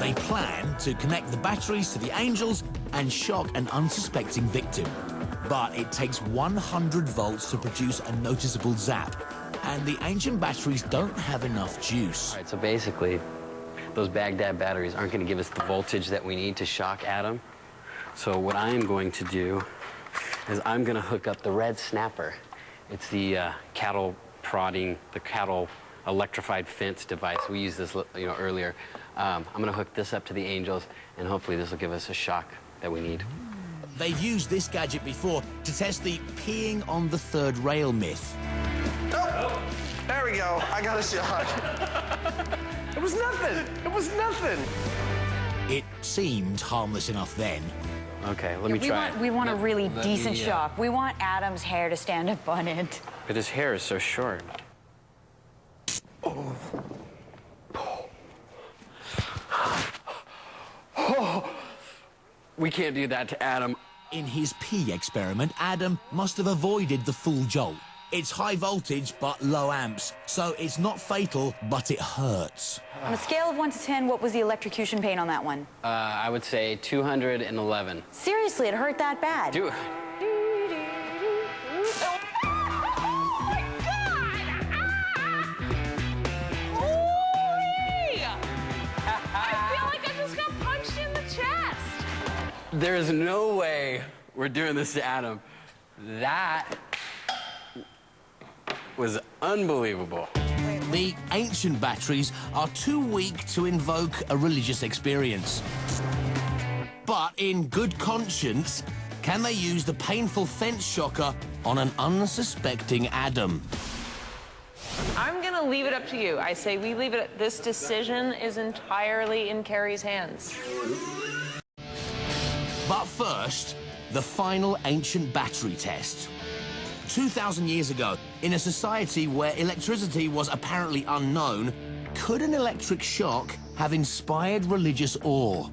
They plan to connect the batteries to the angels and shock an unsuspecting victim. But it takes 100 volts to produce a noticeable zap, and the ancient batteries don't have enough juice. All right, so basically, those Baghdad batteries aren't going to give us the voltage that we need to shock Adam. So what I am going to do is I'm going to hook up the red snapper. It's the cattle electrified fence device. We used this, earlier. I'm going to hook this up to the angels, and hopefully this will give us a shock that we need. They've used this gadget before to test the peeing on the third rail myth. Oh, there we go. I got a shot. It was nothing. It was nothing. It seemed harmless enough then. Okay, let me try it. We want a really decent shock. We want Adam's hair to stand up on it. But his hair is so short. Oh. Oh. We can't do that to Adam. In his pee experiment, Adam must have avoided the full jolt. It's high voltage, but low amps, so it's not fatal, but it hurts. On a scale of 1 to 10, what was the electrocution pain on that one? I would say 211. Seriously, it hurt that bad? Dude. There is no way we're doing this to Adam. That was unbelievable. The ancient batteries are too weak to invoke a religious experience. But in good conscience, can they use the painful fence shocker on an unsuspecting Adam? I'm going to leave it up to you. I say we leave it. This decision is entirely in Carrie's hands. But first, the final ancient battery test. 2,000 years ago, in a society where electricity was apparently unknown, could an electric shock have inspired religious awe?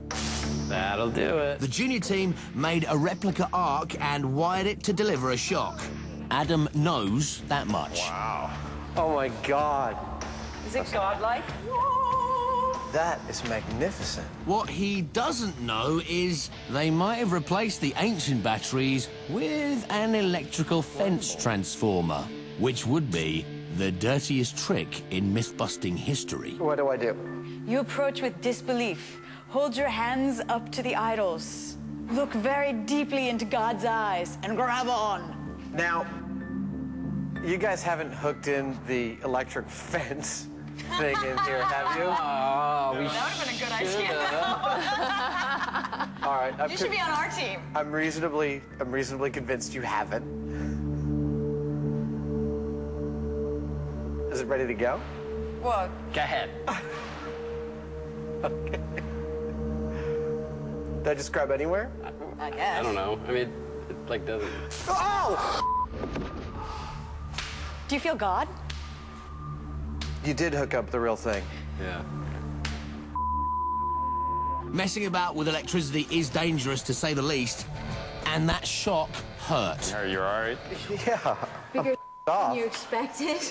That'll do it. The junior team made a replica arc and wired it to deliver a shock. Adam knows that much. Wow. Oh, my God. Is it godlike? That is magnificent. What he doesn't know is they might have replaced the ancient batteries with an electrical fence transformer, which would be the dirtiest trick in myth-busting history. What do I do? You approach with disbelief. Hold your hands up to the idols. Look very deeply into God's eyes and grab on. Now, you guys haven't hooked in the electric fence thing in here, have you? Oh, That would have been a good idea. All right. You should be on our team. I'm reasonably convinced you haven't. Is it ready to go? Well, Go ahead. Okay. Did I just grab anywhere? I guess. I don't know. I mean, it like doesn't. Oh! Do you feel God? You did hook up the real thing. Yeah. Messing about with electricity is dangerous, to say the least, and that shock hurt. Are you all right? Yeah. Bigger off. than you expected.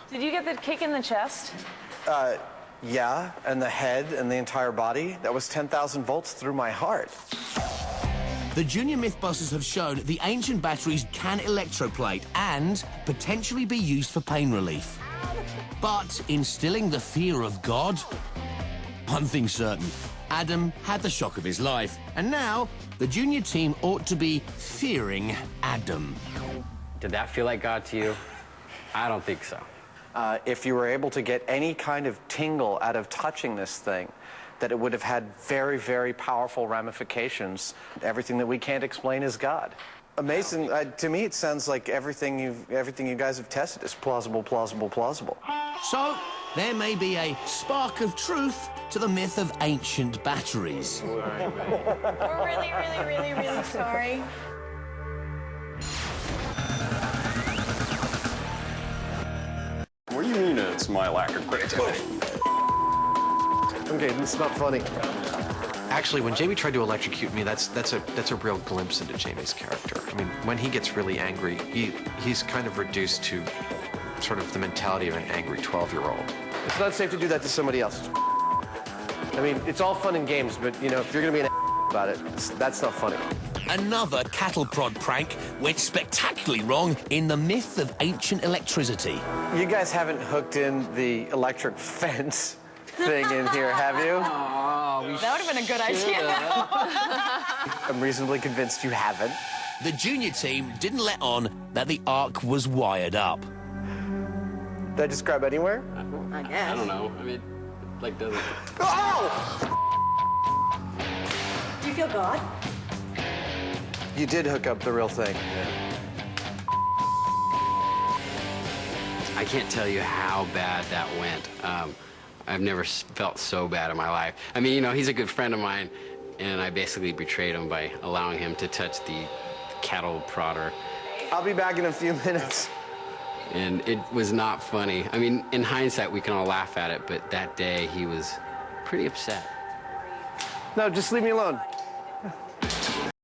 Did you get the kick in the chest? Yeah, and the head and the entire body. That was 10,000 volts through my heart. The junior Mythbusters have shown the ancient batteries can electroplate and potentially be used for pain relief. But instilling the fear of God? One thing's certain, Adam had the shock of his life, and now the junior team ought to be fearing Adam. Did that feel like God to you? I don't think so. If you were able to get any kind of tingle out of touching this thing, that it would have had very, very powerful ramifications. Everything that we can't explain is God. Amazing. To me, it sounds like everything you guys have tested is plausible, plausible, plausible. So, there may be a spark of truth to the myth of ancient batteries. We're really, really, really, really sorry. What do you mean it's my lack of creativity? Okay, it's not funny. Actually, when Jamie tried to electrocute me, that's a real glimpse into Jamie's character. I mean, when he gets really angry, he's kind of reduced to sort of the mentality of an angry 12-year-old. It's not safe to do that to somebody else. I mean, it's all fun and games, but, you know, if you're going to be an about it, that's not funny. Another cattle prod prank went spectacularly wrong in the myth of ancient electricity. You guys haven't hooked in the electric fence thing in here, have you? Oh, That would have been a good idea. I'm reasonably convinced you haven't. The junior team didn't let on that the ark was wired up. Did I describe anywhere? I guess. I don't know. I mean, like, doesn't... Oh! Do you feel God? You did hook up the real thing. I can't tell you how bad that went. I've never felt so bad in my life. I mean, you know, he's a good friend of mine, and I basically betrayed him by allowing him to touch the cattle prodder. I'll be back in a few minutes. And it was not funny. I mean, in hindsight, we can all laugh at it, but that day he was pretty upset. No, just leave me alone.